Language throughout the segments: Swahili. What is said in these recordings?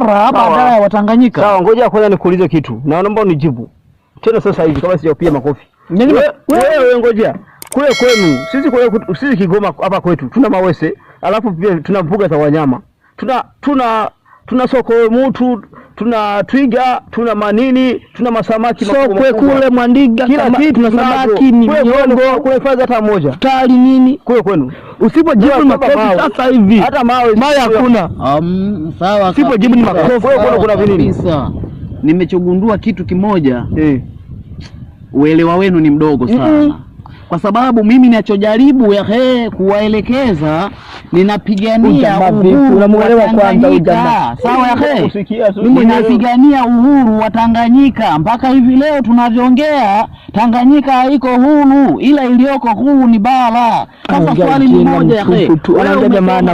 bara badala ya Watanganyika. Sawa, ngoja kwanza nikuulize kitu. Na naomba unijibu. Tena sasa hivi kama sijapiga makofi. Wewe ngoja. Kule kwenu, sisi Kigoma hapa kwetu tuna mawese, alafu pia tuna mbuga za wanyama. Tuna soko mutu, tuna twiga, tuna manini, tuna masamaki sokwe kule Mwandiga, kila kitu tuna samaki, ni miongo, kule hifadhi hata moja. Tali nini? Kule kwenu. Usipojibu makofi sasa hivi. Hata mawe hakuna. Sawa. Usipojibu ni makofi. Kule kuna vinini? Nimechogundua kitu kimoja. Uelewa wenu ni mdogo sana. Kwa sababu mimi ninachojaribu kuwaelekeza ninapigania uhuru wa Tanganyika. Sawa mimi ninapigania uhuru wa Tanganyika. Mpaka hivi leo tunavyoongea Tanganyika haiko huru, ila iliyoko huru ni bara. Sasa swali ni moja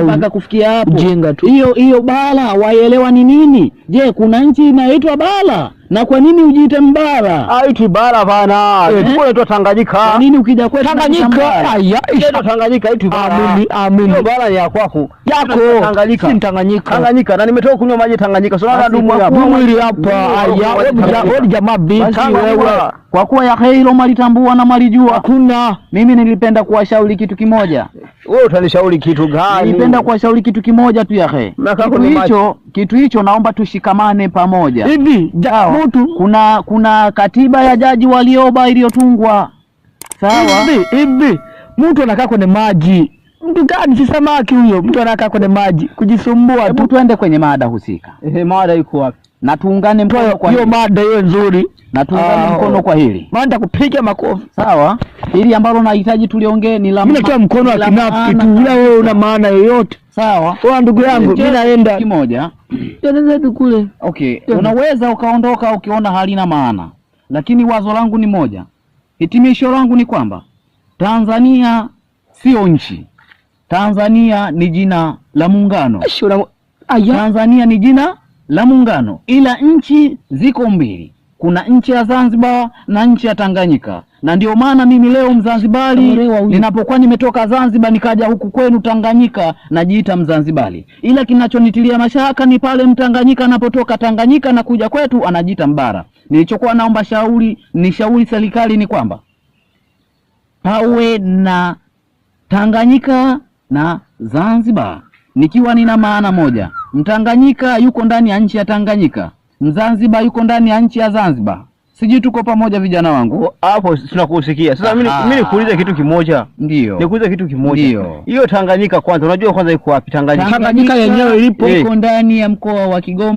mpaka kufikia hapo. Hiyo bara waelewa ni nini? Je, kuna nchi inaitwa bara? Na kwa nini ujiite mbara? Haiti bara bana. Tunaitwa Tanganyika. Kwa nini ukija kwetu Tanganyika? Inaitwa Tanganyika haiti bara. Amini. Hiyo bara ni ya kwako. Yako. Tanganyika. Si Tanganyika. Tanganyika. Na nimetoka kunywa maji Tanganyika. Sio na dumu hapa. Mwili hapa. Wewe jamaa binti wewe. Kwa kuwa hilo malitambua na malijua. Hakuna. Mimi nilipenda kuwashauri kitu kimoja. Wewe utanishauri kitu gani? Nilipenda kuwashauri kitu kimoja tu kitu hicho naomba tushikamane pamoja. Hivi mtu kuna katiba ya Jaji Warioba iliyotungwa. Sawa? Hivi mtu anakaa kwenye maji. Mtu gani si samaki huyo? Mtu anakaa kwenye maji kujisumbua tu. Tuende kwenye mada husika. Mada iko wapi? Na tuungane mkono kwa hiyo mada hiyo nzuri. Na tuungane mkono kwa hili. Maana kupiga makofi. Sawa? Hili ambalo nahitaji tuliongee ni la mimi natoa mkono wa kinafiki tu. Wewe una maana yoyote. Sawa? Kwa ndugu yangu mimi naenda kimoja. Nenda kule. Okay. Unaweza ukaondoka ukiona halina maana. Lakini wazo langu ni moja. Hitimisho langu ni kwamba Tanzania sio nchi. Tanzania ni jina la muungano. Tanzania ni jina la muungano, ila nchi ziko mbili. Kuna nchi ya Zanzibar na nchi ya Tanganyika. Na ndio maana mimi leo Mzanzibari ninapokuwa nimetoka Zanzibar nikaja huku kwenu Tanganyika najiita Mzanzibari. Ila kinachonitilia mashaka ni pale Mtanganyika anapotoka Tanganyika na kuja kwetu anajiita Mbara. Nilichokuwa naomba shauri serikali ni kwamba pawe na Tanganyika na Zanzibar. Nikiwa nina maana moja. Mtanganyika yuko ndani ya nchi ya Tanganyika. Mzanzibar yuko ndani ya nchi ya Zanzibar. Siji tuko pamoja vijana wangu. Hapo tunakusikia. Sasa mimi nikuulize kitu kimoja. Ndio. Nikuulize kitu kimoja. Hiyo Tanganyika kwanza, unajua kwanza iko wapi Tanganyika? Tanganyika yenyewe ilipo iko ndani ya mkoa wa Kigoma.